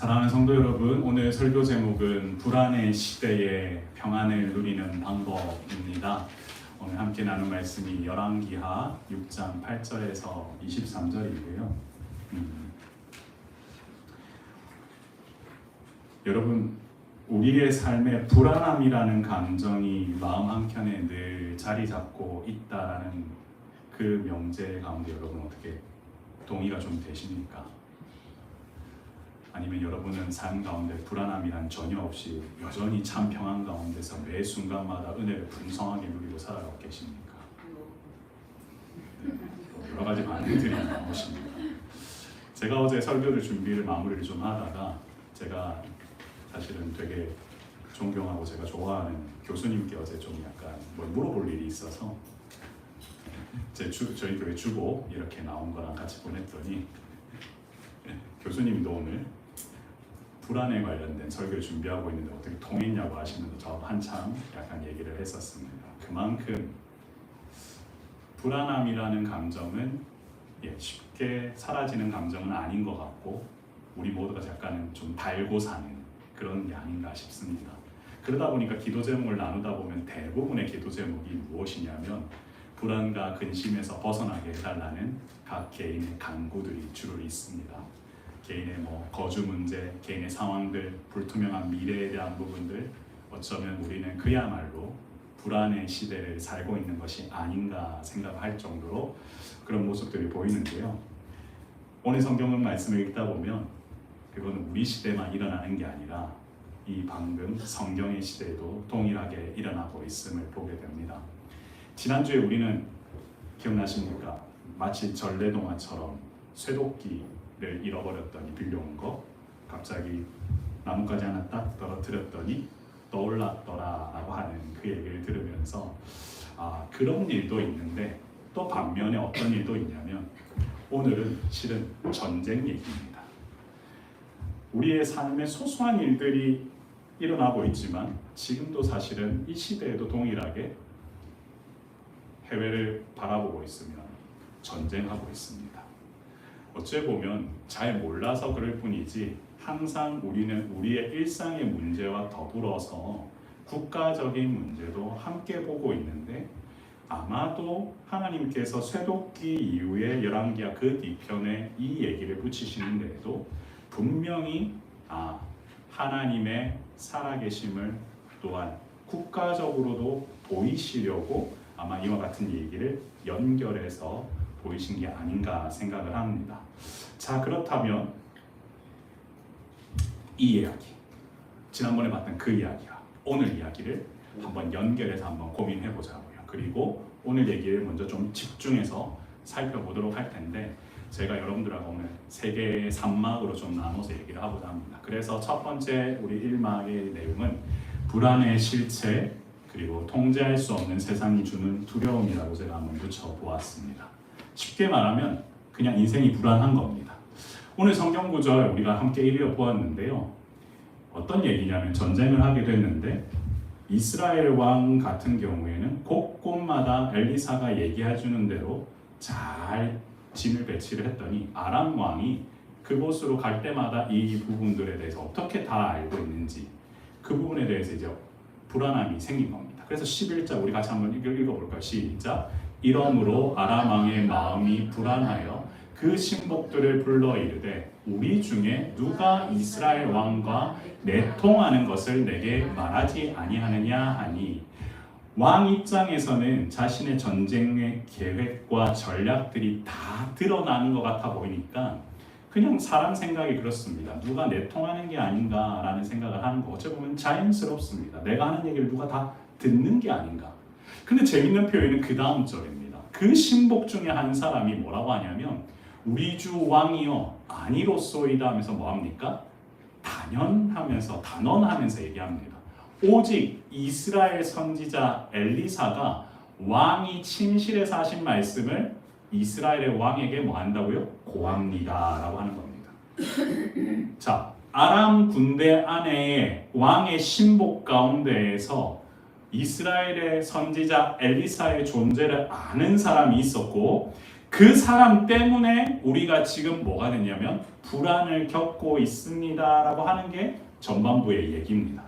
사랑하는 성도 여러분, 오늘 설교 제목은 불안의 시대에 평안을 누리는 방법입니다. 오늘 함께 나눌 말씀이 열왕기하 6장 8절에서 23절이고요. 여러분, 우리의 삶에 불안함이라는 감정이 마음 한켠에 늘 자리 잡고 있다라는 그 명제 가운데 여러분 어떻게 동의가 좀 되십니까? 아니면 여러분은 삶 가운데 불안함이란 전혀 없이 여전히 참 평안 가운데서 매 순간마다 은혜를 풍성하게 누리고 살아가고 계십니까? 여러 가지 반응들이 나오십니다. 제가 어제 설교를 준비를 마무리를 좀 하다가 제가 사실은 되게 존경하고 제가 좋아하는 교수님께 어제 좀 약간 뭘 물어볼 일이 있어서 저희 교회 주보 이렇게 나온 거랑 같이 보냈더니 교수님도 오늘 불안에 관련된 설교를 준비하고 있는데 어떻게 통했냐고 하시면서 저 한참 약간 얘기를 했었습니다. 그만큼 불안함이라는 감정은 쉽게 사라지는 감정은 아닌 것 같고 우리 모두가 약간은 좀 달고 사는 그런 게 아닌가 싶습니다. 그러다 보니까 기도 제목을 나누다 보면 대부분의 기도 제목이 무엇이냐면 불안과 근심에서 벗어나게 해달라는 각 개인의 간구들이 주로 있습니다. 개인의 거주 문제, 개인의 상황들, 불투명한 미래에 대한 부분들, 어쩌면 우리는 그야말로 불안의 시대를 살고 있는 것이 아닌가 생각할 정도로 그런 모습들이 보이는데요. 오늘 성경 말씀을 읽다 보면 그거는 우리 시대만 일어나는 게 아니라 이 방금 성경의 시대에도 동일하게 일어나고 있음을 보게 됩니다. 지난주에 우리는 기억나십니까? 마치 전래동화처럼 쇠도끼를 잃어버렸더니 빌려온 거 갑자기 나뭇가지 하나 딱 떨어뜨렸더니 떠올랐더라 라고 하는 그 얘기를 들으면서 그런 일도 있는데 또 반면에 어떤 일도 있냐면 오늘은 실은 전쟁 얘기입니다. 우리의 삶에 소소한 일들이 일어나고 있지만 지금도 사실은 이 시대에도 동일하게 해외를 바라보고 있으면 전쟁하고 있습니다. 어째 보면 잘 몰라서 그럴 뿐이지 항상 우리는 우리의 일상의 문제와 더불어서 국가적인 문제도 함께 보고 있는데 아마도 하나님께서 쇠도끼 이후에 열왕기하 그 뒤편에 이 얘기를 붙이시는데도 분명히 하나님의 살아계심을 또한 국가적으로도 보이시려고 아마 이와 같은 얘기를 연결해서 보이신 게 아닌가 생각을 합니다. 자, 그렇다면 이 이야기, 지난번에 봤던 그 이야기와 오늘 이야기를 한번 연결해서 한번 고민해 보자고요. 그리고 오늘 얘기를 먼저 좀 집중해서 살펴보도록 할 텐데 제가 여러분들하고 오늘 세 개의 3막으로 좀 나눠서 얘기를 하고자 합니다. 그래서 첫 번째 우리 1막의 내용은 불안의 실체 그리고 통제할 수 없는 세상이 주는 두려움이라고 제가 한번 붙여보았습니다. 쉽게 말하면 그냥 인생이 불안한 겁니다. 오늘 성경 구절 우리가 함께 읽어보았는데요. 어떤 얘기냐면 전쟁을 하게 됐는데 이스라엘 왕 같은 경우에는 곳곳마다 엘리사가 얘기해주는 대로 잘 진을 배치를 했더니 아람 왕이 그곳으로 갈 때마다 이 부분들에 대해서 어떻게 다 알고 있는지 그 부분에 대해서 이제 불안함이 생긴 겁니다. 그래서 11절 우리 같이 한번 읽어볼까요? 시작. 이러므로 아람 왕의 마음이 불안하여 그 신복들을 불러 이르되 우리 중에 누가 이스라엘 왕과 내통하는 것을 내게 말하지 아니하느냐 하니 왕 입장에서는 자신의 전쟁의 계획과 전략들이 다 드러나는 것 같아 보이니까 그냥 사람 생각이 그렇습니다. 누가 내통하는 게 아닌가라는 생각을 하는 거 어찌 보면 자연스럽습니다. 내가 하는 얘기를 누가 다 듣는 게 아닌가. 근데 재밌는 표현은 그 다음 절입니다. 그 신복 중에 한 사람이 뭐라고 하냐면 우리 주 왕이여 아니로소이다 하면서 뭐합니까? 단언하면서 얘기합니다. 오직 이스라엘 선지자 엘리사가 왕이 침실에서 하신 말씀을 이스라엘의 왕에게 뭐 한다고요? 고합니다 라고 하는 겁니다. 자, 아람 군대 안에 왕의 신복 가운데에서 이스라엘의 선지자 엘리사의 존재를 아는 사람이 있었고 그 사람 때문에 우리가 지금 뭐가 됐냐면 불안을 겪고 있습니다라고 하는 게 전반부의 얘기입니다.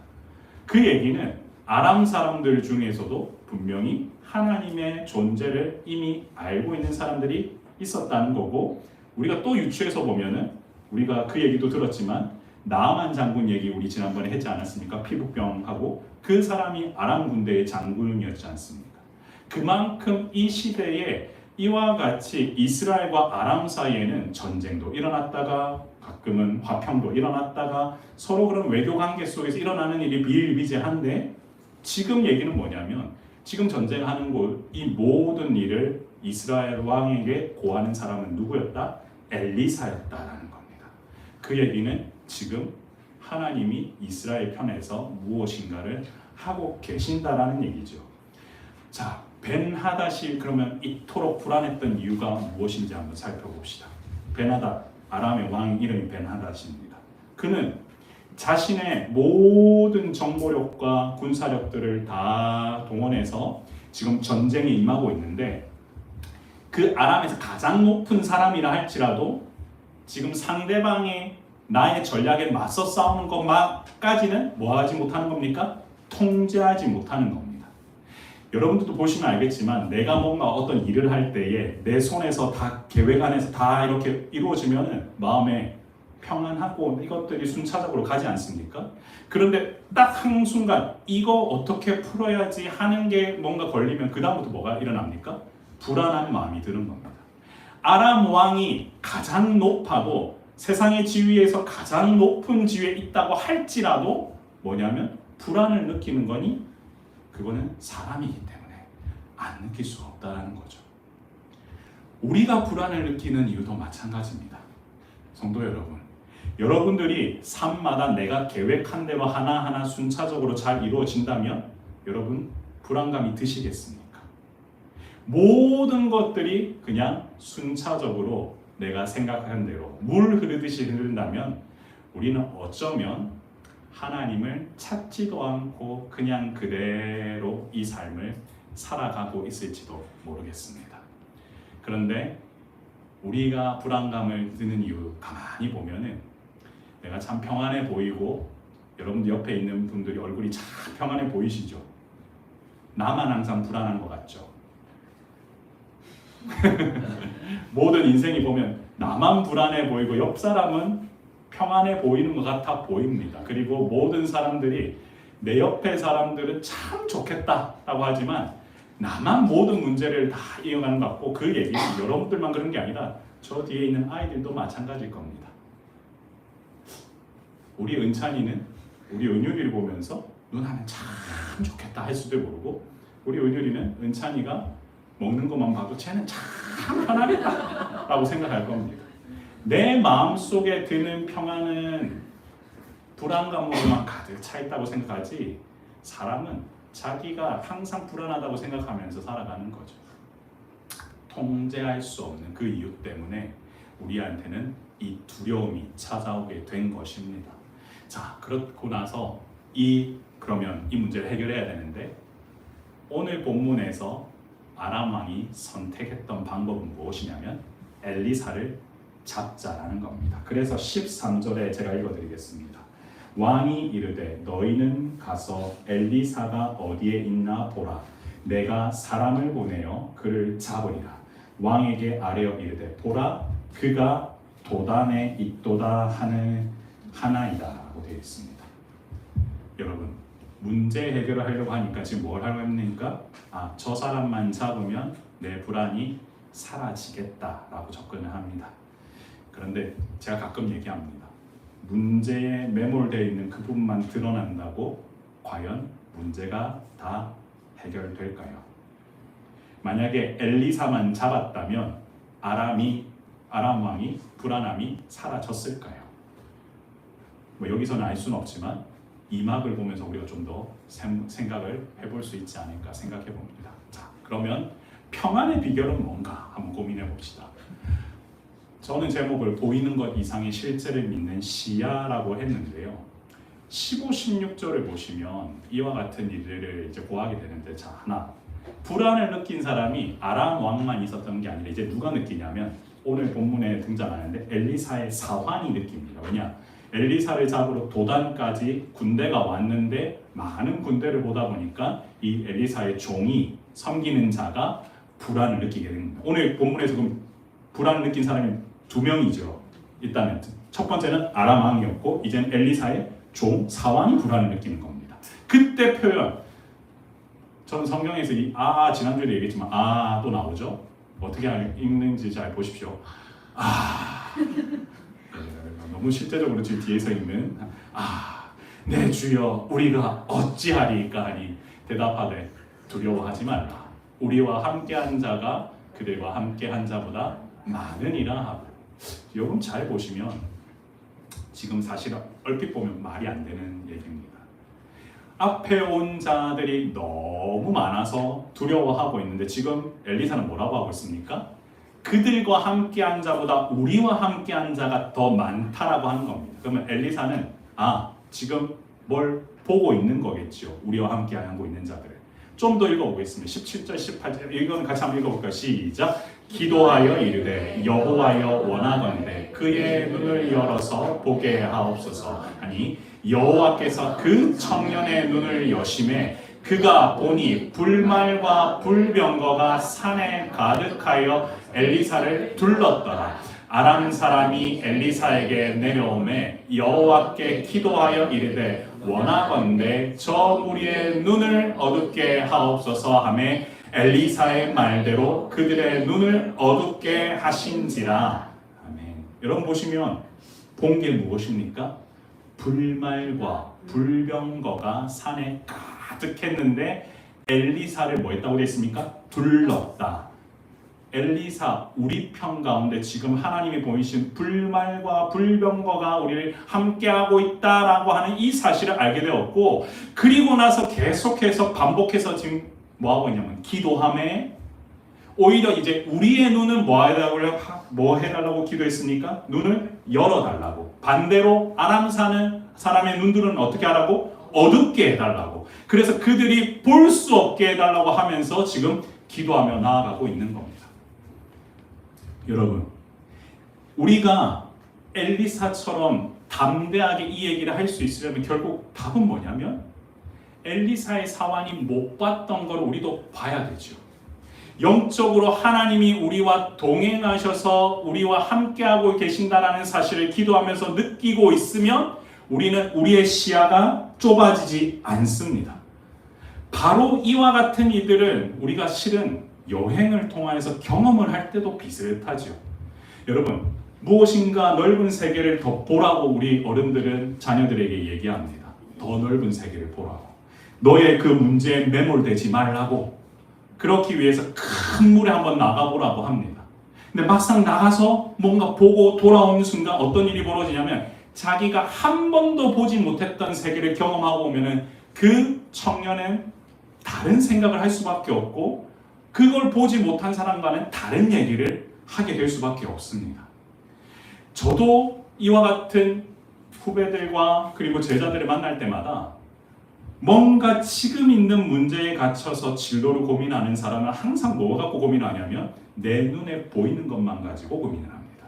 그 얘기는 아람 사람들 중에서도 분명히 하나님의 존재를 이미 알고 있는 사람들이 있었다는 거고, 우리가 또 유추해서 보면은 우리가 그 얘기도 들었지만 나아만 장군 얘기 우리 지난번에 했지 않았습니까? 피부병하고 그 사람이 아람 군대의 장군이었지 않습니까? 그만큼 이 시대에 이와 같이 이스라엘과 아람 사이에는 전쟁도 일어났다가 가끔은 화평도 일어났다가 서로 그런 외교 관계 속에서 일어나는 일이 비일비재한데, 지금 얘기는 뭐냐면 지금 전쟁하는 곳 이 모든 일을 이스라엘 왕에게 고하는 사람은 누구였다? 엘리사였다라는 겁니다. 그 얘기는 지금 하나님이 이스라엘 편에서 무엇인가를 하고 계신다라는 얘기죠. 자, 벤하닷이 그러면 이토록 불안했던 이유가 무엇인지 한번 살펴봅시다. 벤하닷, 아람의 왕 이름이 벤하닷입니다. 그는 자신의 모든 정보력과 군사력들을 다 동원해서 지금 전쟁에 임하고 있는데, 그 아람에서 가장 높은 사람이라 할지라도 지금 상대방의 나의 전략에 맞서 싸우는 것까지는 뭐하지 못하는 겁니까? 통제하지 못하는 겁니다. 여러분들도 보시면 알겠지만 내가 뭔가 어떤 일을 할 때에 내 손에서 다 계획 안에서 다 이렇게 이루어지면 마음에 평안하고 이것들이 순차적으로 가지 않습니까? 그런데 딱 한순간 이거 어떻게 풀어야지 하는 게 뭔가 걸리면 그 다음부터 뭐가 일어납니까? 불안한 마음이 드는 겁니다. 아람 왕이 가장 높아도 세상의 지위에서 가장 높은 지위에 있다고 할지라도 뭐냐면 불안을 느끼는 거니 그거는 사람이기 때문에 안 느낄 수가 없다는 거죠. 우리가 불안을 느끼는 이유도 마찬가지입니다. 성도 여러분, 여러분들이 삶마다 내가 계획한 대로 하나하나 순차적으로 잘 이루어진다면 여러분 불안감이 드시겠습니까? 모든 것들이 그냥 순차적으로 내가 생각한 대로 물 흐르듯이 흐른다면 우리는 어쩌면 하나님을 찾지도 않고 그냥 그대로 이 삶을 살아가고 있을지도 모르겠습니다. 그런데 우리가 불안감을 드는 이유 가만히 보면은 내가 참 평안해 보이고 여러분들 옆에 있는 분들이 얼굴이 참 평안해 보이시죠? 나만 항상 불안한 것 같죠? 모든 인생이 보면 나만 불안해 보이고 옆 사람은 평안해 보이는 것 같아 보입니다. 그리고 모든 사람들이 내 옆에 사람들은 참 좋겠다라고 하지만 나만 모든 문제를 다 이어가는 것 같고, 그 얘기는 여러분들만 그런 게 아니라 저 뒤에 있는 아이들도 마찬가지일 겁니다. 우리 은찬이는 우리 은율이를 보면서 누나는 참 좋겠다 할 수도 모르고, 우리 은율이는 은찬이가 먹는 것만 봐도 쟤는 참 편하겠다 라고 생각할 겁니다. 내 마음속에 드는 평안은 불안감으로만 가득 차 있다고 생각하지, 사람은 자기가 항상 불안하다고 생각하면서 살아가는 거죠. 통제할 수 없는 그 이유 때문에 우리한테는 이 두려움이 찾아오게 된 것입니다. 자, 그렇고 나서 그러면 이 문제를 해결해야 되는데, 오늘 본문에서 아람 왕이 선택했던 방법은 무엇이냐면 엘리사를 잡자라는 겁니다. 그래서 13절에 제가 읽어드리겠습니다. 왕이 이르되 너희는 가서 엘리사가 어디에 있나 보라. 내가 사람을 보내어 그를 잡으리라. 왕에게 아뢰어 이르되 보라 그가 도단에 있도다 하나이다 라고 되어 있습니다. 여러분, 문제 해결을 하려고 하니까 지금 뭘 하려고 합니까? 저 사람만 잡으면 내 불안이 사라지겠다라고 접근을 합니다. 그런데 제가 가끔 얘기합니다. 문제에 매몰되어 있는 그 부분만 드러난다고 과연 문제가 다 해결될까요? 만약에 엘리사만 잡았다면 아람 왕이 불안함이 사라졌을까요? 여기서는 알 수는 없지만 이막을 보면서 우리가 좀 더 생각을 해볼 수 있지 않을까 생각해 봅니다. 자, 그러면 평안의 비결은 뭔가 한번 고민해 봅시다. 저는 제목을 보이는 것 이상의 실제를 믿는 시야라고 했는데요. 15, 16절을 보시면 이와 같은 일들을 이제 보하게 되는데, 자, 하나, 불안을 느낀 사람이 아람 왕만 있었던 게 아니라 이제 누가 느끼냐면 오늘 본문에 등장하는데 엘리사의 사환이 느낍니다. 왜냐? 엘리사를 잡으러 도단까지 군대가 왔는데 많은 군대를 보다 보니까 이 엘리사의 종이 섬기는 자가 불안을 느끼게 됩니다. 오늘 본문에서 그럼 불안을 느낀 사람이 두 명이죠. 일단은 첫 번째는 아람 왕이었고 이제는 엘리사의 종 사환이 불안을 느끼는 겁니다. 그때 표현 저는 성경에서 지난주에도 얘기했지만 또 나오죠. 어떻게 읽는지 잘 보십시오. 너무 실제적으로 지금 뒤에서 읽는 내 주여 우리가 어찌하리까 하니 대답하되 두려워하지 말라. 우리와 함께한 자가 그들과 함께한 자보다 많으니라 하고. 여러분 잘 보시면 지금 사실 얼핏 보면 말이 안 되는 얘기입니다. 앞에 온 자들이 너무 많아서 두려워하고 있는데 지금 엘리사는 뭐라고 하고 있습니까? 그들과 함께한 자보다 우리와 함께한 자가 더 많다라고 하는 겁니다. 그러면 엘리사는 지금 뭘 보고 있는 거겠죠. 우리와 함께하고 있는 자들을. 좀 더 읽어보겠습니다. 17절, 18절 이거는 같이 한번 읽어볼까요? 시작! 기도하여 이르되 여호와여 원하건대 그의 눈을 열어서 보게 하옵소서 하니 여호와께서 그 청년의 눈을 여심해 그가 보니 불말과 불병거가 산에 가득하여 엘리사를 둘렀더라. 아람 사람이 엘리사에게 내려오매 여호와께 기도하여 이르되 원하건대 저 무리의 눈을 어둡게 하옵소서 하매 엘리사의 말대로 그들의 눈을 어둡게 하신지라. 아멘. 여러분 보시면 본 게 무엇입니까? 불말과 불병거가 산에 가득했는데 엘리사를 뭐 했다고 되어 있습니까? 둘렀다. 엘리사 우리 편 가운데 지금 하나님이 보이신 불말과 불병거가 우리를 함께하고 있다라고 하는 이 사실을 알게 되었고, 그리고 나서 계속해서 반복해서 지금 뭐하고 있냐면 기도함에 오히려 이제 우리의 눈은 뭐 해달라고 기도했습니까? 눈을 열어달라고. 반대로 아람 사는 사람의 눈들은 어떻게 하라고? 어둡게 해달라고. 그래서 그들이 볼 수 없게 해달라고 하면서 지금 기도하며 나아가고 있는 겁니다. 여러분, 우리가 엘리사처럼 담대하게 이 얘기를 할 수 있으려면 결국 답은 뭐냐면 엘리사의 사환이 못 봤던 걸 우리도 봐야 되죠. 영적으로 하나님이 우리와 동행하셔서 우리와 함께하고 계신다라는 사실을 기도하면서 느끼고 있으면 우리는 우리의 시야가 좁아지지 않습니다. 바로 이와 같은 이들은 우리가 실은 여행을 통해서 경험을 할 때도 비슷하죠. 여러분, 무엇인가 넓은 세계를 더 보라고 우리 어른들은 자녀들에게 얘기합니다. 더 넓은 세계를 보라고. 너의 그 문제에 매몰되지 말라고. 그렇기 위해서 큰 물에 한번 나가보라고 합니다. 근데 막상 나가서 뭔가 보고 돌아오는 순간 어떤 일이 벌어지냐면 자기가 한 번도 보지 못했던 세계를 경험하고 오면은 그 청년은 다른 생각을 할 수밖에 없고 그걸 보지 못한 사람과는 다른 얘기를 하게 될 수밖에 없습니다. 저도 이와 같은 후배들과 그리고 제자들을 만날 때마다 뭔가 지금 있는 문제에 갇혀서 진로를 고민하는 사람은 항상 뭐 갖고 고민하냐면 내 눈에 보이는 것만 가지고 고민을 합니다.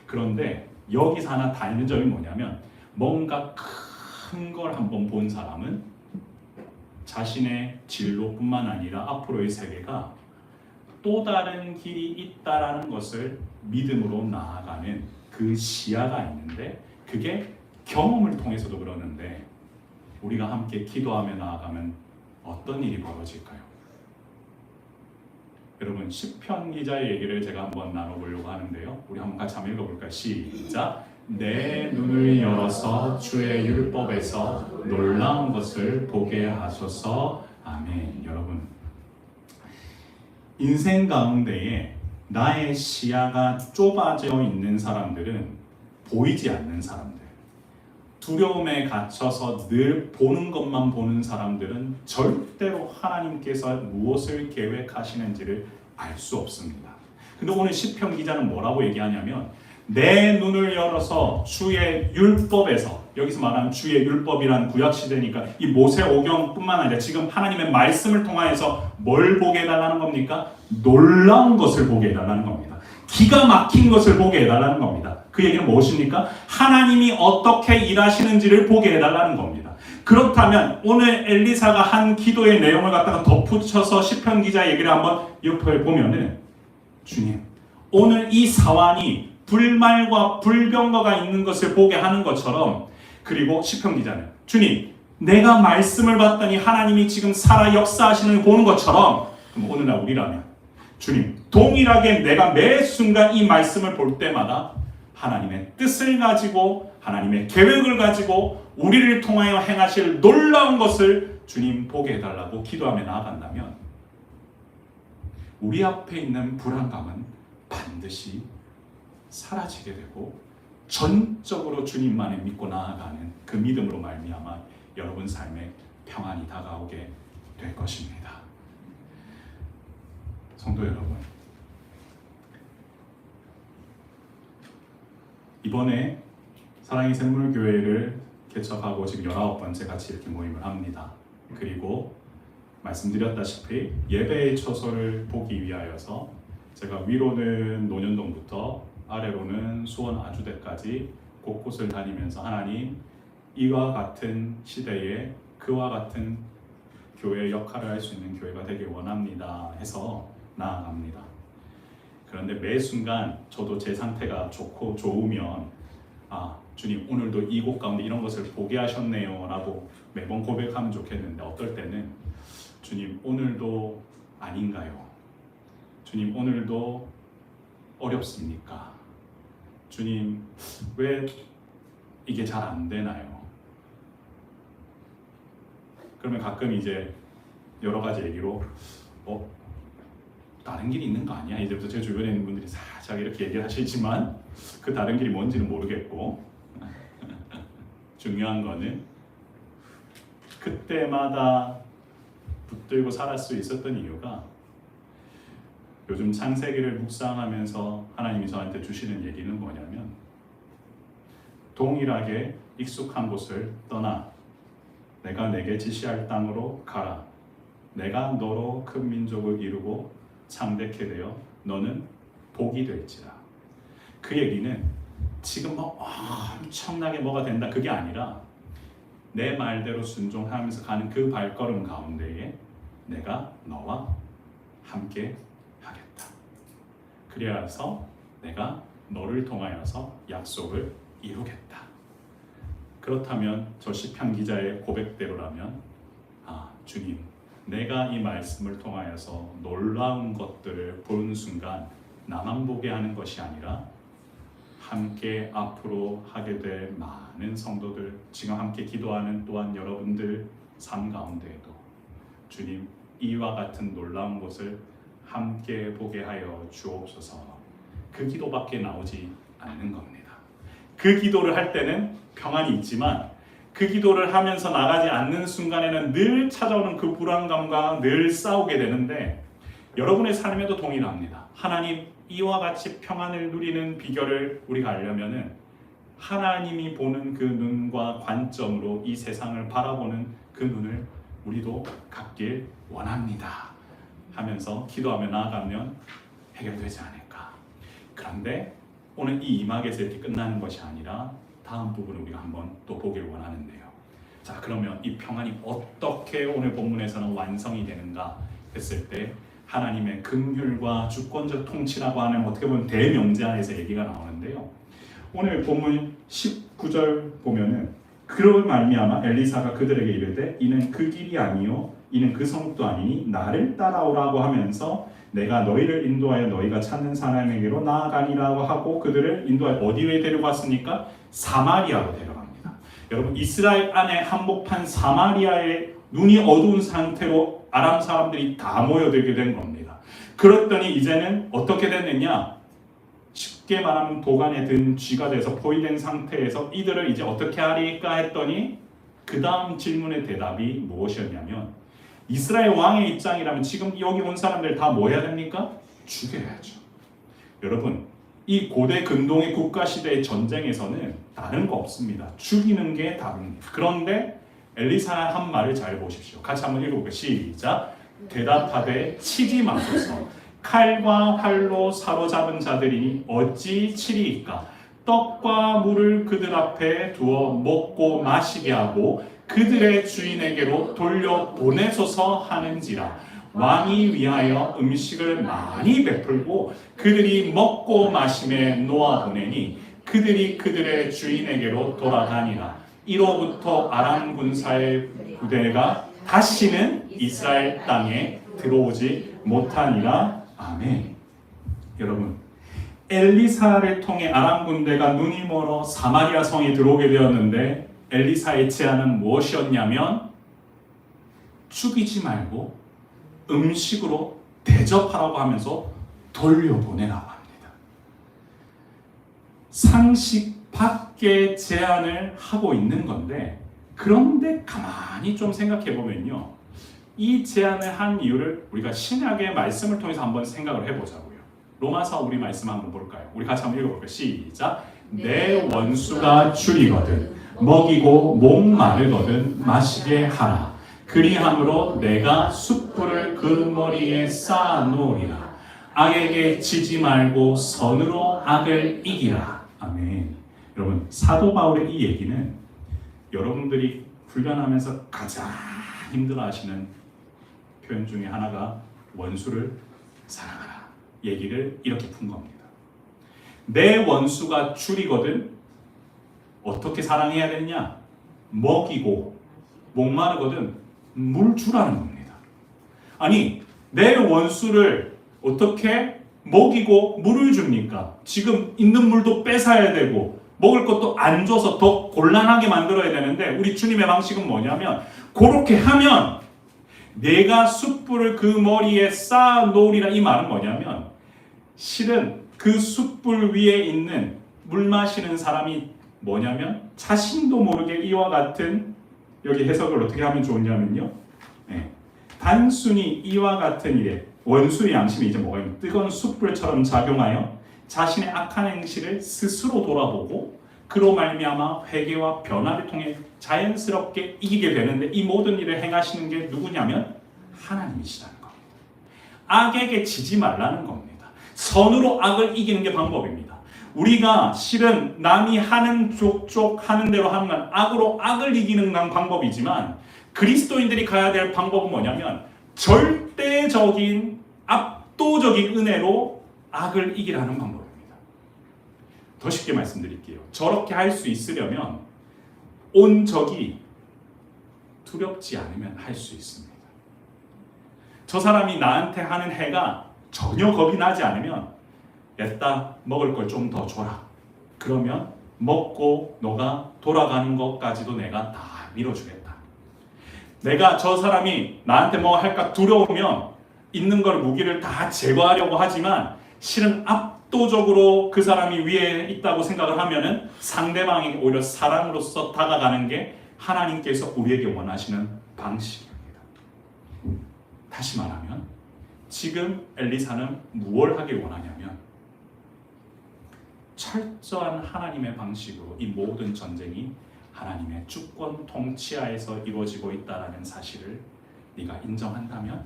그런데 여기서 하나 다른 점이 뭐냐면 뭔가 큰 걸 한번 본 사람은 자신의 진로뿐만 아니라 앞으로의 세계가 또 다른 길이 있다라는 것을 믿음으로 나아가는 그 시야가 있는데 그게 경험을 통해서도 그러는데 우리가 함께 기도하며 나아가면 어떤 일이 벌어질까요? 여러분, 시편 기자의 얘기를 제가 한번 나눠보려고 하는데요. 우리 한번 같이 한번 읽어볼까요? 시작! 내 눈을 열어서 주의 율법에서 놀라운 것을 보게 하소서. 아멘. 여러분, 인생 가운데에 나의 시야가 좁아져 있는 사람들은 보이지 않는 사람들, 두려움에 갇혀서 늘 보는 것만 보는 사람들은 절대로 하나님께서 무엇을 계획하시는지를 알 수 없습니다. 근데 오늘 시편 기자는 뭐라고 얘기하냐면 내 눈을 열어서 주의 율법에서, 여기서 말하는 주의 율법이란 구약시대니까 이 모세오경뿐만 아니라 지금 하나님의 말씀을 통하여서 뭘 보게 해달라는 겁니까? 놀라운 것을 보게 해달라는 겁니다. 기가 막힌 것을 보게 해달라는 겁니다. 그 얘기는 무엇입니까? 하나님이 어떻게 일하시는지를 보게 해달라는 겁니다. 그렇다면 오늘 엘리사가 한 기도의 내용을 갖다가 덧붙여서 시편 기자 얘기를 한번 옆에 보면은, 주님, 오늘 이 사환이 불말과 불병거가 있는 것을 보게 하는 것처럼, 그리고 시편 기자는, 주님, 내가 말씀을 받더니 하나님이 지금 살아 역사하시는 걸 보는 것처럼, 그럼 오늘날 우리라면, 주님, 동일하게 내가 매 순간 이 말씀을 볼 때마다 하나님의 뜻을 가지고, 하나님의 계획을 가지고 우리를 통하여 행하실 놀라운 것을 주님 보게 해달라고 기도하며 나아간다면, 우리 앞에 있는 불안감은 반드시 사라지게 되고 전적으로 주님만을 믿고 나아가는 그 믿음으로 말미암아 여러분 삶에 평안이 다가오게 될 것입니다. 성도 여러분, 이번에 사랑의 샘물교회를 개척하고 지금 19번째 같이 이렇게 모임을 합니다. 그리고 말씀드렸다시피 예배의 처소를 보기 위하여서 제가 위로는 논현동부터 아래로는 수원 아주대까지 곳곳을 다니면서 하나님, 이와 같은 시대에 그와 같은 교회의 역할을 할 수 있는 교회가 되길 원합니다 해서 나아갑니다. 그런데 매 순간 저도 제 상태가 좋으면 주님, 오늘도 이곳 가운데 이런 것을 보게 하셨네요 라고 매번 고백하면 좋겠는데, 어떨 때는 주님, 오늘도 아닌가요? 주님, 오늘도 어렵습니까? 주님, 왜 이게 잘 안 되나요? 그러면 가끔 이제 여러 가지 얘기로 다른 길이 있는 거 아니야? 이제부터 제 주변에 있는 분들이 살짝 이렇게 얘기를 하시지만 그 다른 길이 뭔지는 모르겠고, 중요한 거는 그때마다 붙들고 살할 수 있었던 이유가, 요즘 창세기를 묵상하면서 하나님이 저한테 주시는 얘기는 뭐냐면, 동일하게 익숙한 곳을 떠나 내가 내게 지시할 땅으로 가라. 내가 너로 큰 민족을 이루고 창대케 되어 너는 복이 될지라. 그 얘기는 지금 엄청나게 뭐가 된다, 그게 아니라 내 말대로 순종하면서 가는 그 발걸음 가운데에 내가 너와 함께 하겠다. 그래서 내가 너를 통하여서 약속을 이루겠다. 그렇다면 저 시편 기자의 고백대로라면, 주님, 내가 이 말씀을 통하여서 놀라운 것들을 보는 순간 나만 보게 하는 것이 아니라 함께 앞으로 하게 될 많은 성도들, 지금 함께 기도하는 또한 여러분들 삶 가운데에도 주님, 이와 같은 놀라운 것을 함께 보게 하여 주옵소서. 그 기도밖에 나오지 않는 겁니다. 그 기도를 할 때는 평안이 있지만, 그 기도를 하면서 나가지 않는 순간에는 늘 찾아오는 그 불안감과 늘 싸우게 되는데, 여러분의 삶에도 동일합니다. 하나님, 이와 같이 평안을 누리는 비결을 우리가 알려면은 하나님이 보는 그 눈과 관점으로 이 세상을 바라보는 그 눈을 우리도 갖길 원합니다 하면서 기도하며 나아가면 해결되지 않을까. 그런데 오늘 이 이막에서 이렇게 끝나는 것이 아니라 다음 부분을 우리가 한번 또 보길 원하는데요. 자, 그러면 이 평안이 어떻게 오늘 본문에서는 완성이 되는가 했을 때, 하나님의 긍휼과 주권적 통치라고 하는 어떻게 보면 대명제하에서 얘기가 나오는데요. 오늘 본문 19절 보면은, 그럴 말미암아 엘리사가 그들에게 이르되 이는 그 길이 아니요 이는 그 성도 아니니 나를 따라오라고 하면서 내가 너희를 인도하여 너희가 찾는 사람에게로 나아가니라고 하고 그들을 인도하여 어디에 데려갔습니까? 사마리아로 데려갑니다. 여러분, 이스라엘 안에 한복판 사마리아에 눈이 어두운 상태로 아람 사람들이 다 모여들게 된 겁니다. 그랬더니 이제는 어떻게 됐느냐? 쉽게 말하면 도간에 든 쥐가 돼서 포위된 상태에서 이들을 이제 어떻게 하리까 했더니 그 다음 질문의 대답이 무엇이었냐면, 이스라엘 왕의 입장이라면 지금 여기 온 사람들 다 뭐 해야 됩니까? 죽여야죠. 여러분, 이 고대 근동의 국가시대의 전쟁에서는 다른 거 없습니다. 죽이는 게 답입니다. 그런데 엘리사의 한 말을 잘 보십시오. 같이 한번 읽어볼게요. 시작. 대답하되 치지 마소서. 칼과 활로 사로잡은 자들이 어찌 치리이까. 떡과 물을 그들 앞에 두어 먹고 마시게 하고 그들의 주인에게로 돌려보내소서 하는지라. 왕이 위하여 음식을 많이 베풀고 그들이 먹고 마심에 놓아보내니 그들이 그들의 주인에게로 돌아다니라. 이로부터 아람 군사의 부대가 다시는 이스라엘 땅에 들어오지 못하니라. 아멘. 여러분, 엘리사를 통해 아람 군대가 눈이 멀어 사마리아 성에 들어오게 되었는데 엘리사의 제안은 무엇이었냐면 죽이지 말고 음식으로 대접하라고 하면서 돌려보내라고 합니다. 상식 밖의 제안을 하고 있는 건데, 그런데 가만히 좀 생각해 보면요, 이 제안을 한 이유를 우리가 신약의 말씀을 통해서 한번 생각을 해보자고요. 로마서 우리 말씀 한번 볼까요? 우리 같이 한번 읽어볼까요? 시작. 내 원수가 줄이거든 먹이고 목마르거든 마시게 하라. 그리함으로 내가 숯불을 그 머리에 쌓아놓으리라. 악에게 지지 말고 선으로 악을 이기라. 아멘. 여러분, 사도 바울의 이 얘기는 여러분들이 훈련하면서 가장 힘들어하시는 표현 중에 하나가 원수를 사랑하라 얘기를 이렇게 푼 겁니다. 내 원수가 줄이거든 어떻게 사랑해야 되느냐? 먹이고 목마르거든 물 주라는 겁니다. 아니, 내 원수를 어떻게 먹이고 물을 줍니까? 지금 있는 물도 뺏어야 되고 먹을 것도 안 줘서 더 곤란하게 만들어야 되는데, 우리 주님의 방식은 뭐냐면, 그렇게 하면 내가 숯불을 그 머리에 쌓아 놓으리라. 이 말은 뭐냐면, 실은 그 숯불 위에 있는 물 마시는 사람이 뭐냐면 자신도 모르게 이와 같은, 여기 해석을 어떻게 하면 좋냐면요, 단순히 이와 같은 일에 원수의 양심이 이제 뭐가 있는 뜨거운 숯불처럼 작용하여 자신의 악한 행실을 스스로 돌아보고 그로 말미암아 회개와 변화를 통해 자연스럽게 이기게 되는데, 이 모든 일을 행하시는 게 누구냐면 하나님이시라는 겁니다. 악에게 지지 말라는 겁니다. 선으로 악을 이기는 게 방법입니다. 우리가 실은 남이 하는 족족 하는 대로 하는 건 악으로 악을 이기는 건 방법이지만, 그리스도인들이 가야 될 방법은 뭐냐면 절대적인 압도적인 은혜로 악을 이기라는 방법입니다. 더 쉽게 말씀드릴게요. 저렇게 할 수 있으려면 온 적이 두렵지 않으면 할 수 있습니다. 저 사람이 나한테 하는 해가 전혀 겁이 나지 않으면, 냈다 먹을 걸 좀 더 줘라. 그러면 먹고 너가 돌아가는 것까지도 내가 다 밀어주겠다. 내가 저 사람이 나한테 뭐 할까 두려우면 있는 걸 무기를 다 제거하려고 하지만, 실은 압도적으로 그 사람이 위에 있다고 생각을 하면은 상대방이 오히려 사랑으로서 다가가는 게 하나님께서 우리에게 원하시는 방식입니다. 다시 말하면 지금 엘리사는 무엇을 하길 원하냐면, 철저한 하나님의 방식으로 이 모든 전쟁이 하나님의 주권 통치하에서 이루어지고 있다는 사실을 네가 인정한다면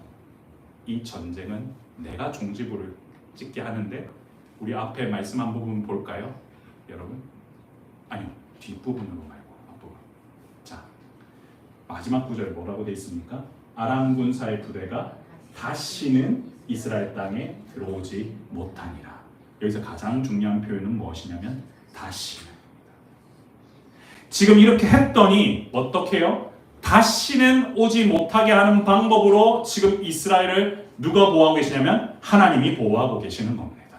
이 전쟁은 내가 종지부를 찍게 하는데, 우리 앞에 말씀 한 부분 볼까요? 여러분? 아니요, 뒷부분으로 말고 앞부분. 자, 마지막 구절에 뭐라고 되어 있습니까? 아람 군사의 부대가 다시는 이스라엘 땅에 들어오지 못하니라. 여기서 가장 중요한 표현은 무엇이냐면 다시는. 지금 이렇게 했더니 어떻게 해요? 다시는 오지 못하게 하는 방법으로 지금 이스라엘을 누가 보호하고 계시냐면 하나님이 보호하고 계시는 겁니다.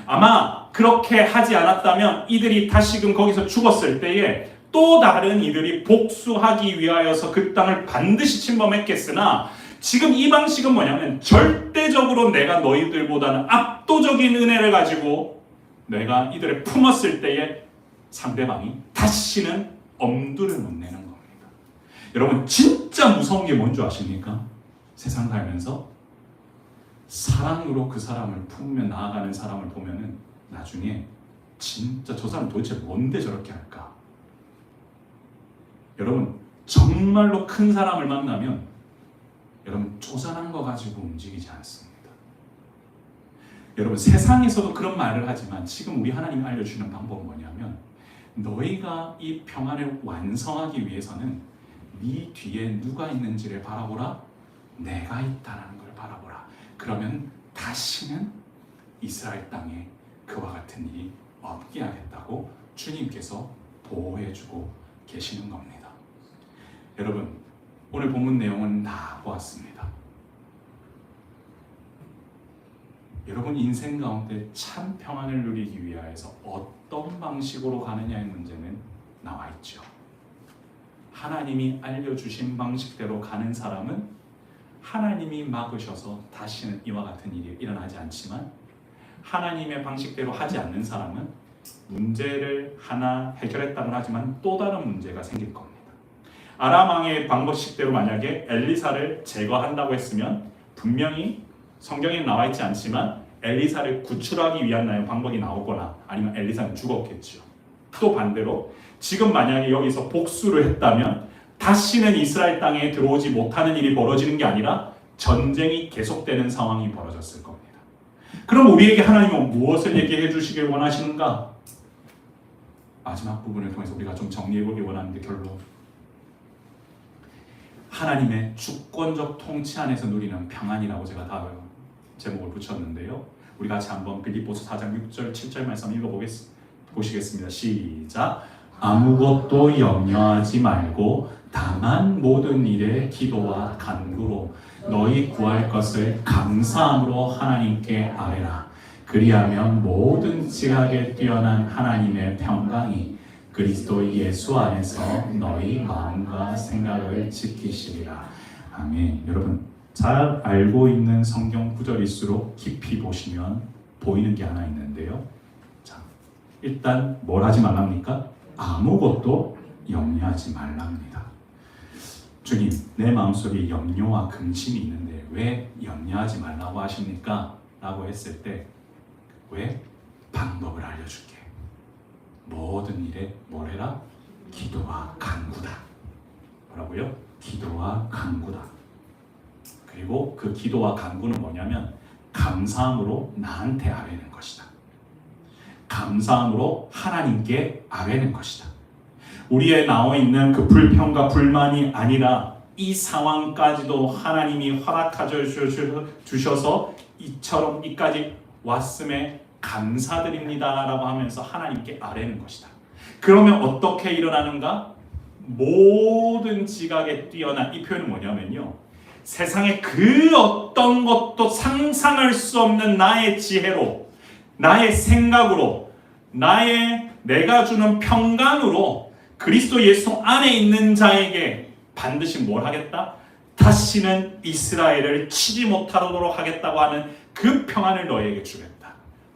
아마 그렇게 하지 않았다면 이들이 다시금 거기서 죽었을 때에 또 다른 이들이 복수하기 위하여서 그 땅을 반드시 침범했겠으나, 지금 이 방식은 뭐냐면 절대적으로 내가 너희들보다는 압도적인 은혜를 가지고 내가 이들을 품었을 때에 상대방이 다시는 엄두를 못 내는 겁니다. 여러분, 진짜 무서운 게 뭔지 아십니까? 세상 살면서 사랑으로 그 사람을 품으며 나아가는 사람을 보면은 나중에 진짜 저 사람 도대체 뭔데 저렇게 할까? 여러분 정말로 큰 사람을 만나면 여러분 쪼잔한 거 가지고 움직이지 않습니다. 여러분 세상에서도 그런 말을 하지만 지금 우리 하나님이 알려주는 방법은 뭐냐면 너희가 이 평안을 완성하기 위해서는 네 뒤에 누가 있는지를 바라보라. 내가 있다는 걸 바라보라. 그러면 다시는 이스라엘 땅에 그와 같은 일이 없게 하겠다고 주님께서 보호해주고 계시는 겁니다. 여러분 오늘 본문 내용은 다 보았습니다. 여러분 인생 가운데 참 평안을 누리기 위하여서 어떤 방식으로 가느냐의 문제는 나와 있죠. 하나님이 알려주신 방식대로 가는 사람은 하나님이 막으셔서 다시는 이와 같은 일이 일어나지 않지만 하나님의 방식대로 하지 않는 사람은 문제를 하나 해결했다고 하지만 또 다른 문제가 생길 겁니다. 아람 왕의 방법식대로 만약에 엘리사를 제거한다고 했으면 분명히 성경에 나와 있지 않지만 엘리사를 구출하기 위한 방법이 나오거나 아니면 엘리사는 죽었겠죠. 또 반대로 지금 만약에 여기서 복수를 했다면 다시는 이스라엘 땅에 들어오지 못하는 일이 벌어지는 게 아니라 전쟁이 계속되는 상황이 벌어졌을 겁니다. 그럼 우리에게 하나님은 무엇을 얘기해 주시길 원하시는가? 마지막 부분을 통해서 우리가 좀 정리해 보길 원하는데 결론 하나님의 주권적 통치 안에서 누리는 평안이라고 제가 다 제목을 붙였는데요. 우리 같이 한번 빌립보서 4장 6절 7절 말씀 보시겠습니다. 시작. 아무것도 염려하지 말고 다만 모든 일에 기도와 간구로 너희 구할 것을 감사함으로 하나님께 아뢰라. 그리하면 모든 지각에 뛰어난 하나님의 평강이 그리스도 예수 안에서 너희 마음과 생각을 지키시리라. 아멘. 여러분 잘 알고 있는 성경 구절일수록 깊이 보시면 보이는 게 하나 있는데요. 자, 일단 뭘 하지 말랍니까? 아무것도 염려하지 말랍니다. 주님, 내 마음속에 염려와 근심이 있는데 왜 염려하지 말라고 하십니까? 라고 했을 때 왜? 방법을 알려줄게. 모든 일에 뭘 해라? 기도와 간구다. 뭐라고요? 기도와 간구다. 그리고 그 기도와 간구는 뭐냐면 감사함으로 나한테 아뢰는 것이다. 감사함으로 하나님께 아뢰는 것이다. 우리에 나와 있는 그 불평과 불만이 아니라 이 상황까지도 하나님이 허락하여 주셔서 이처럼 이까지 왔음에 감사드립니다 라고 하면서 하나님께 아뢰는 것이다. 그러면 어떻게 일어나는가? 모든 지각에 뛰어난 이 표현은 뭐냐면요, 세상에 그 어떤 것도 상상할 수 없는 나의 지혜로, 나의 생각으로, 내가 주는 평강으로 그리스도 예수 안에 있는 자에게 반드시 뭘 하겠다? 다시는 이스라엘을 치지 못하도록 하겠다고 하는 그 평안을 너희에게 주겠다.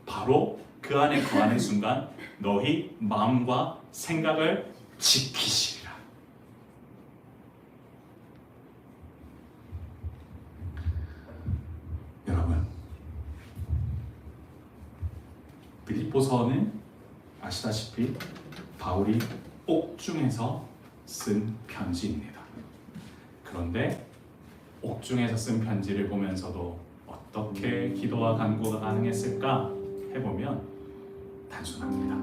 바로 그 안에 거하는 순간 너희 마음과 생각을 지키시리라. 여러분, 빌립보서는 아시다시피 바울이 옥중에서 쓴 편지입니다. 그런데 옥중에서 쓴 편지를 보면서도 어떻게 기도와 간구가 가능했을까 해보면 단순합니다.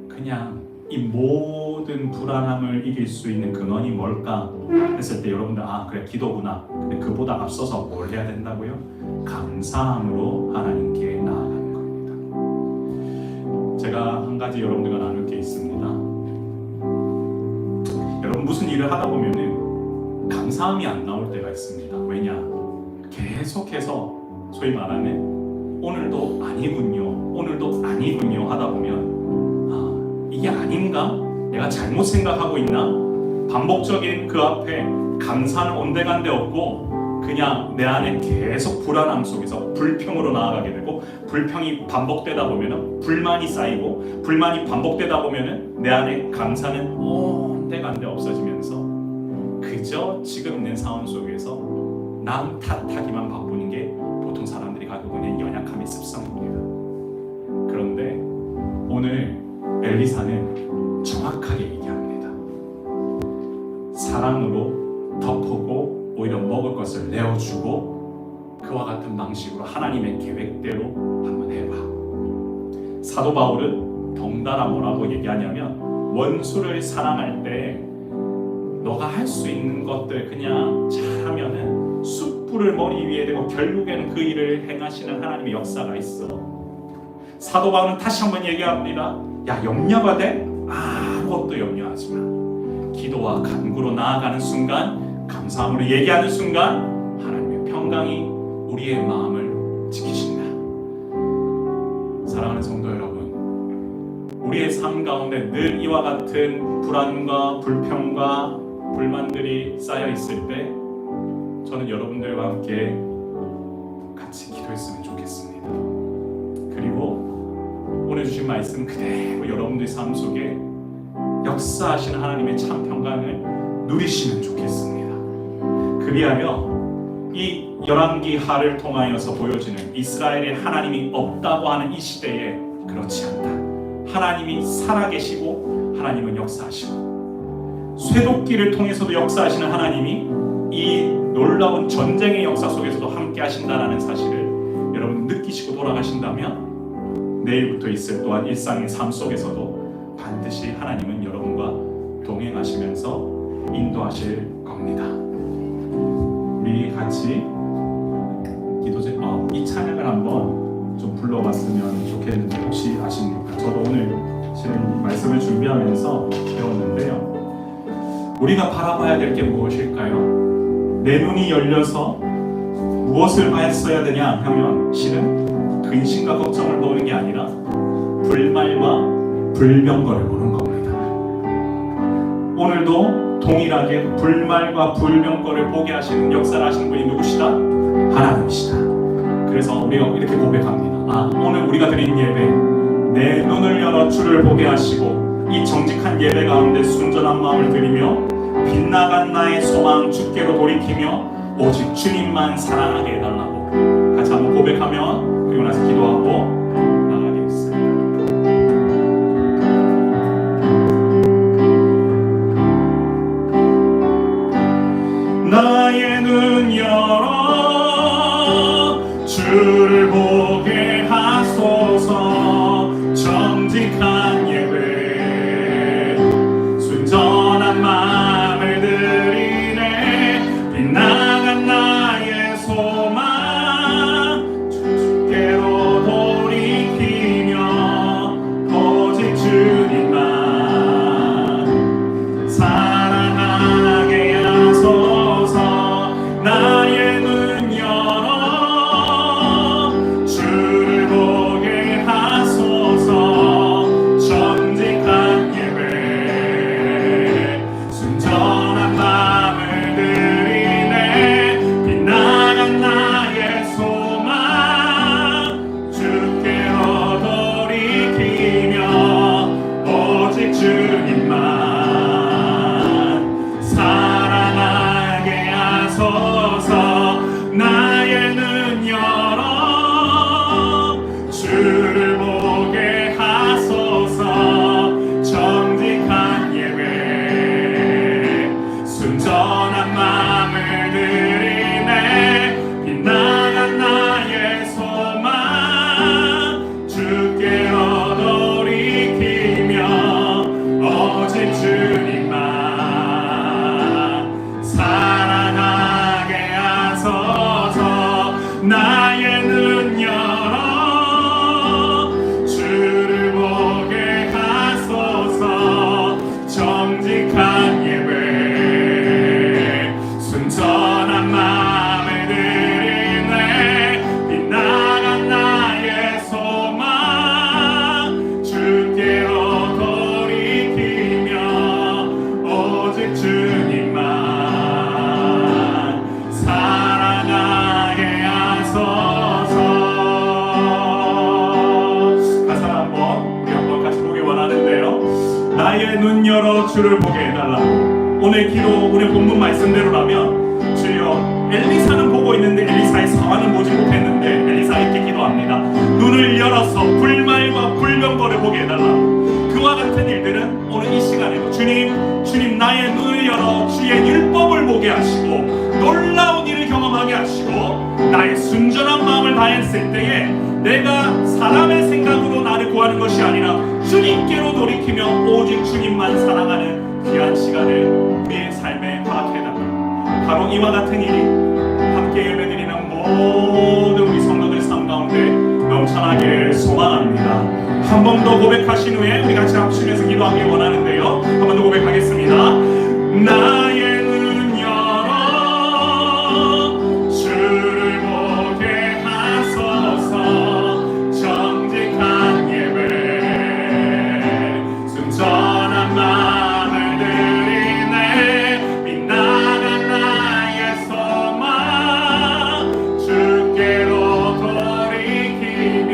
그냥 이 모든 불안함을 이길 수 있는 근원이 뭘까 했을 때 여러분들 그래 기도구나. 근데 그보다 앞서서 뭘 해야 된다고요? 감사함으로 하나님께 나아가는 겁니다. 제가 한 가지 여러분들과 나눌 게 있습니다. 여러분 무슨 일을 하다 보면은 감사함이 안 나올 때가 있습니다. 왜냐? 계속해서 소위 말하는 오늘도 아니군요 하다 보면 이게 아닌가? 내가 잘못 생각하고 있나? 반복적인 그 앞에 감사는 온데간데 없고 그냥 내 안에 계속 불안함 속에서 불평으로 나아가게 되고, 불평이 반복되다 보면 불만이 쌓이고, 불만이 반복되다 보면 내 안에 감사는 온데간데 없어지면서 그저 지금 있는 상황 속에서 남 탓하기만 바쁘는 게 보통 사람들이 가지고 있는 연약함의 습성입니다. 그런데 오늘 엘리사는 정확하게 얘기합니다. 사랑으로 덮고 오히려 먹을 것을 내어주고 그와 같은 방식으로 하나님의 계획대로 한번 해봐. 사도 바울은 덩달아 뭐라고 얘기하냐면 원수를 사랑할 때 너가 할 수 있는 것들 그냥 잘하면은 숯불을 머리 위에 대고 결국에는 그 일을 행하시는 하나님의 역사가 있어. 사도 바울은 다시 한번 얘기합니다. 야, 염려가 돼? 아무것도 염려하지 마. 기도와 간구로 나아가는 순간, 감사함으로 얘기하는 순간 하나님의 평강이 우리의 마음을 지키신다. 사랑하는 성도 여러분, 우리의 삶 가운데 늘 이와 같은 불안과 불평과 불만들이 쌓여 있을 때 저는 여러분들과 함께 같이 기도했으면 좋겠습니다. 그리고 오늘 주신 말씀 그대로 여러분들의 삶 속에 역사하시는 하나님의 참 평강을 누리시면 좋겠습니다. 그리하여 이 열왕기하를 통하여서 보여지는 이스라엘의 하나님이 없다고 하는 이 시대에 그렇지 않다. 하나님이 살아계시고 하나님은 역사하시고 쇠도끼를 통해서도 역사하시는 하나님이 이 놀라운 전쟁의 역사 속에서도 함께 하신다는 사실을 여러분 느끼시고 돌아가신다면 내일부터 있을 또한 일상의 삶 속에서도 반드시 하나님은 여러분과 동행하시면서 인도하실 겁니다. 우리 같이 이 찬양을 한번 좀 불러봤으면 좋겠는데 혹시 아십니까? 저도 오늘 실은 말씀을 준비하면서 배웠는데요. 우리가 바라봐야 될 게 무엇일까요? 내 눈이 열려서 무엇을 봤어야 되냐 하면 실은 근심과 걱정을 보는 게 아니라 불말과 불병거를 보는 겁니다. 오늘도 동일하게 불말과 불병거를 보게 하시는 역사를 하시는 분이 누구시다? 하나님이시다. 그래서 우리가 이렇게 고백합니다. 오늘 우리가 드린 예배 내 눈을 열어 주를 보게 하시고 이 정직한 예배 가운데 순전한 마음을 드리며 빗나간 나의 소망 주께로 돌이키며 오직 주님만 사랑하게 해달라고 같이 한번 고백하며 그리고 나서 기도하고 나가겠습니다. 나의 눈 열어 주를 보게 하소서. 정직한 예배 순전한 마음을 드리네. 빗나간 나의 소망 주께로 돌이키며 오직 주님만 사랑하게 하소서. 나의 눈 열어 주를 보게 하소서. 정직한 예배 순전한 마음을 드리네. 빗나간 나의 소망 주께로 돌이키며 오직 주님만 사랑하게 하소서. 나의 눈 열어 주를 보게 하소서. 정직한 예배 순전한 마음을 드리네. 빗나간 나의 소망 주께로 돌이키며 오직 주님만 사랑하게 하소서. 나의 눈 열어 주를 보게 하소서. 정직한 예배 순전한 마음을 드리네. 빗나간 나의 소망 주께로 돌이키며 오직 주님만 사랑하게 하소서. 가사 한번 우리 한번 같이 보기 원하는데요. 나의 눈 열어 주를 보게 해달라고. 오늘 기도 오늘 본문 말씀대로라면 주여 엘리사는 보고 있는데 엘리사의 상황은 보지 못했는데 엘리사의 이렇게 기도합니다. 눈을 열어서 불말과 불병거를 보게 해달라고. 그와 같은 일들은 오늘 이 시간에도 주님 나의 눈을 열어 주의 율법을 보게 하시고 놀라운 일을 경험하게 하시고 나의 순전한 마음을 다했을 때에 내가 사람의 생각으로 나를 구하는 것이 아니라 주님께로 돌이키며 오직 주님만 사랑하는 귀한 시간을 우리의 삶에 허락해달라. 바로 이와 같은 일이 함께 예배드리는 모든 우리 성도들 삶 가운데 넘쳐나길 소망합니다. 한 번 더 고백하신 후에 우리 같이 합심해서 기도하길 원하는데요. 한 번 더 고백하겠습니다. 나의 눈 열어 주를 보게 하소서. 정직한 예배 순전한 마음을 드리네. 빛나간 나의 소망 주께로 돌이키며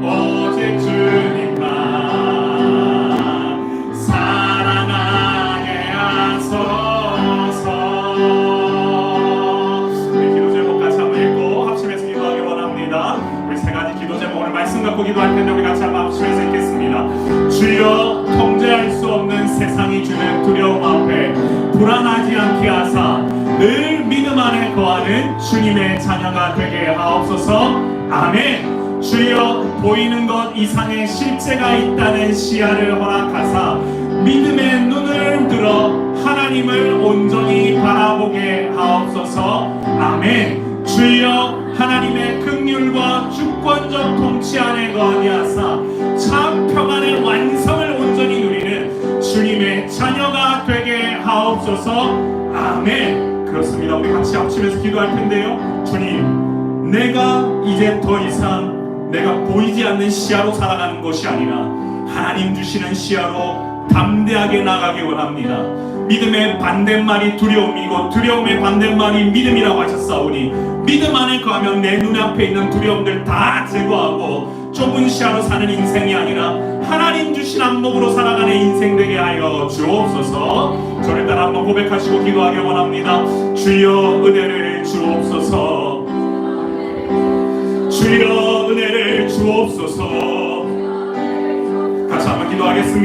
오직 주님만 사랑하게 하소서. 우리 기도 제목 같이 한번 읽고 합심해서 기도하기 원합니다. 우리 세 가지 기도 제목 오늘 말씀 갖고 기도할 텐데 우리 같이 한번 합심해서 읽겠습니다. 주여, 통제할 수 없는 세상이 주는 두려움 앞에 불안하지 않게 하사 늘 믿음 안에 거하는 주님의 자녀가 되게 하옵소서. 아멘. 주여, 보이는 것 이상의 실제가 있다는 시야를 허락하사 믿음의 눈을 들어 하나님을 온전히 바라보게 하옵소서. 아멘. 주여, 하나님의 긍휼과 주권적 통치 안에 거하게 하사 참 평안의 완성을 온전히 누리는 주님의 자녀가 되게 하옵소서. 아멘. 그렇습니다. 우리 같이 합심해서 기도할 텐데요. 주님, 내가 이제 더 이상 내가 보이지 않는 시야로 살아가는 것이 아니라 하나님 주시는 시야로 담대하게 나가기 원합니다. 믿음의 반대말이 두려움이고 두려움의 반대말이 믿음이라고 하셨사오니 믿음 안에 거하면 내 눈앞에 있는 두려움들 다 제거하고 좁은 시야로 사는 인생이 아니라 하나님 주신 안목으로 살아가는 인생 되게 하여 주옵소서. 저를 따라 한번 고백하시고 기도하기 원합니다. 주여, 은혜를 주옵소서. 주여, 은혜를 주옵소서. 같이 한번 기도하겠습니다.